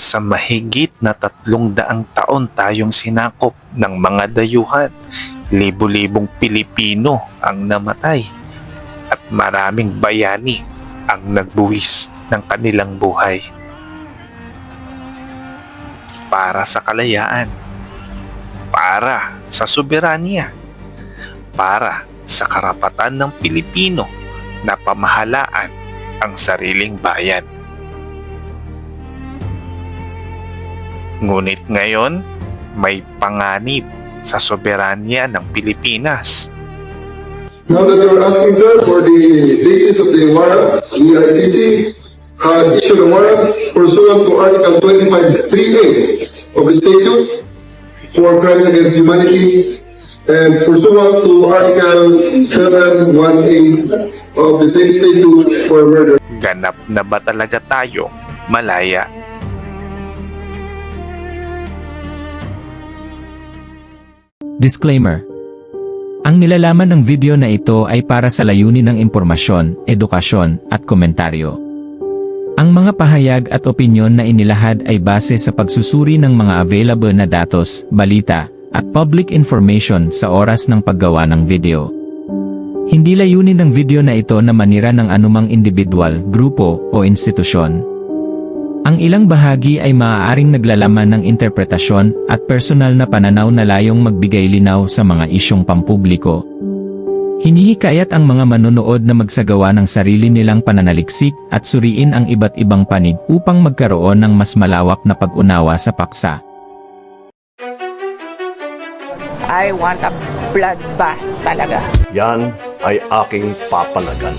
Sa mahigit na 300 taon tayong sinakop ng mga dayuhan. Libo-libong Pilipino ang namatay at maraming bayani ang nagbuwis ng kanilang buhay. Para sa kalayaan, para sa soberanya, para sa karapatan ng Pilipino na pamahalaan ang sariling bayan. Ngunit ngayon, may panganib sa soberanya ng Pilipinas. Now that you're asking, sir, for the basis of the warrant, the ICC had issued a warrant pursuant to Article 25(3)(a) of the statute for crimes against humanity and pursuant to Article 718 of the same statute for murder. Ganap na ba talaga tayong malaya? Disclaimer. Ang nilalaman ng video na ito ay para sa layunin ng impormasyon, edukasyon, at komentaryo. Ang mga pahayag at opinyon na inilahad ay base sa pagsusuri ng mga available na datos, balita, at public information sa oras ng paggawa ng video. Hindi layunin ng video na ito na manira ng anumang individual, grupo, o institusyon. Ang ilang bahagi ay maaaring naglalaman ng interpretasyon at personal na pananaw na layong magbigay linaw sa mga isyong pampubliko. Hinihikayat ang mga manonood na magsagawa ng sarili nilang pananaliksik at suriin ang iba't ibang panig upang magkaroon ng mas malawak na pag-unawa sa paksa. I want a bloodbath talaga. Yan ay aking papalagan.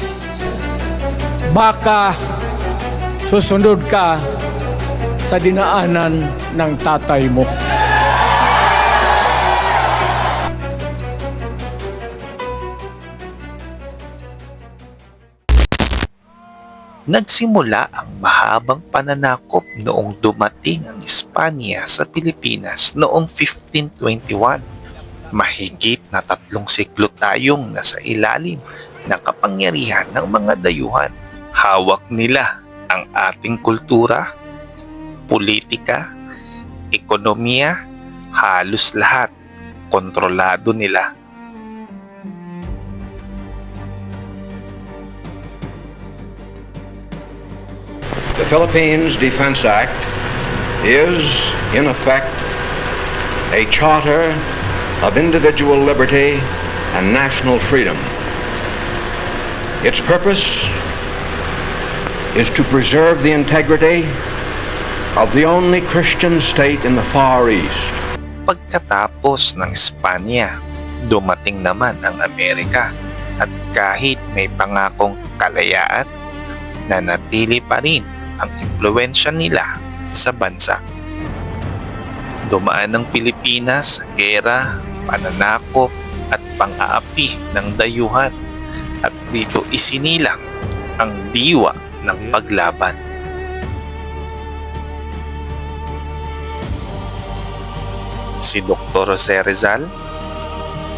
Baka susunod ka sa dinaanan ng tatay mo. Nagsimula ang mahabang pananakop noong dumating ang Espanya sa Pilipinas noong 1521. Mahigit na 3 siklo tayong nasa ilalim ng kapangyarihan ng mga dayuhan. Hawak nila ang ating kultura, politika, ekonomiya, halos lahat kontrolado nila. The Philippines Defense Act is, in effect, a charter of individual liberty and national freedom. Its purpose is to preserve the integrity of the only Christian state in the Far East. Pagkatapos ng Espanya, dumating naman ang Amerika at kahit may pangakong kalayaan, nanatili pa rin ang impluwensya nila sa bansa. Dumaan ng Pilipinas sa gera, pananakop at pang-aapi ng dayuhan at dito isinilang ang diwa ng paglaban. Si Dr. Jose Rizal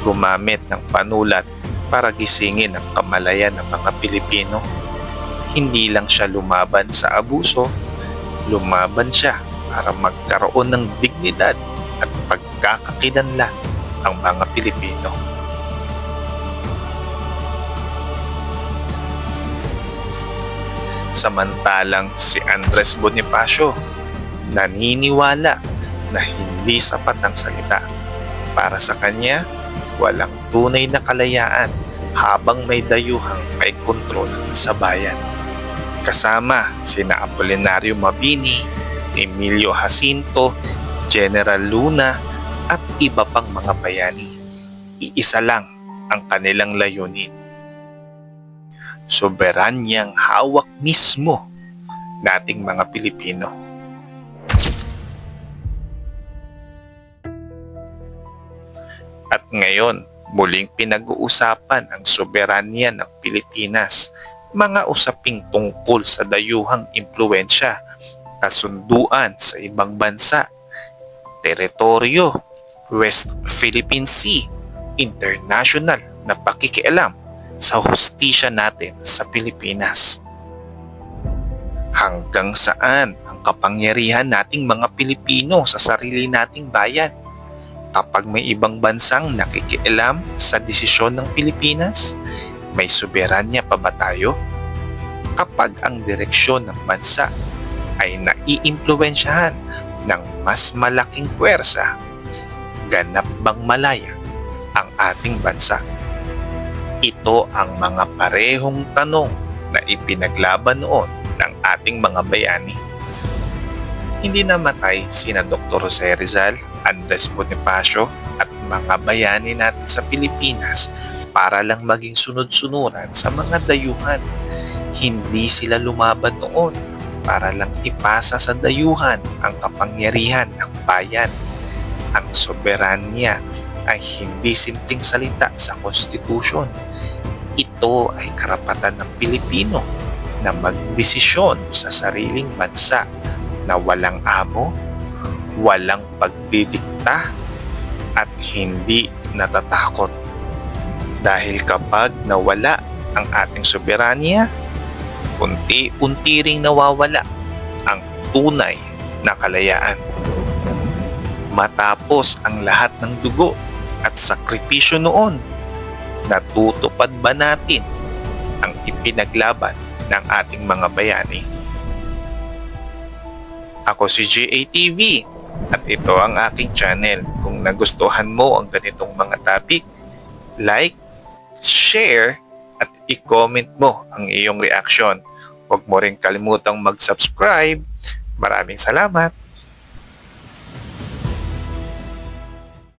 gumamit ng panulat para gisingin ang kamalayan ng mga Pilipino. Hindi lang siya lumaban sa abuso, lumaban siya para magkaroon ng dignidad at pagkakakilanlan ang mga Pilipino. Samantalang si Andres Bonifacio naniniwala na hindi sapat ang salita. Para sa kanya, walang tunay na kalayaan habang may dayuhang may kontrol sa bayan. Kasama sina Apolinario Mabini, Emilio Jacinto, General Luna at iba pang mga bayani. Iisa lang ang kanilang layunin. Soberanyang hawak mismo nating mga Pilipino. At ngayon, muling pinag-uusapan ang soberanya ng Pilipinas, mga usaping tungkol sa dayuhang impluwensya, kasunduan sa ibang bansa, teritoryo, West Philippine Sea, international na pakikialam sa hustisya natin sa Pilipinas. Hanggang saan ang kapangyarihan nating mga Pilipino sa sarili nating bayan? Kapag may ibang bansang nakikialam sa desisyon ng Pilipinas, may soberanya pa ba tayo? Kapag ang direksyon ng bansa ay naiimpluwensyahan ng mas malaking puwersa, ganap bang malaya ang ating bansa? Ito ang mga parehong tanong na ipinaglaban noon ng ating mga bayani. Hindi namatay sina Dr. Jose Rizal, Andres Bonifacio at mga bayani natin sa Pilipinas para lang maging sunod-sunuran sa mga dayuhan. Hindi sila lumaban noon para lang ipasa sa dayuhan ang kapangyarihan ng bayan. Ang soberanya ay hindi simpleng salita sa konstitusyon. Ito ay karapatan ng Pilipino na magdesisyon sa sariling bansa na walang amo, walang pagdidikta at hindi natatakot. Dahil kapag nawala ang ating soberanya, unti-unti ring nawawala ang tunay na kalayaan. Matapos ang lahat ng dugo at sakripisyo noon, natutupad ba natin ang ipinaglaban ng ating mga bayani? Ako si GATV at ito ang aking channel. Kung nagustuhan mo ang ganitong mga topic, like, share at i-comment mo ang iyong reaction. Huwag mo rin kalimutang mag-subscribe. Maraming salamat!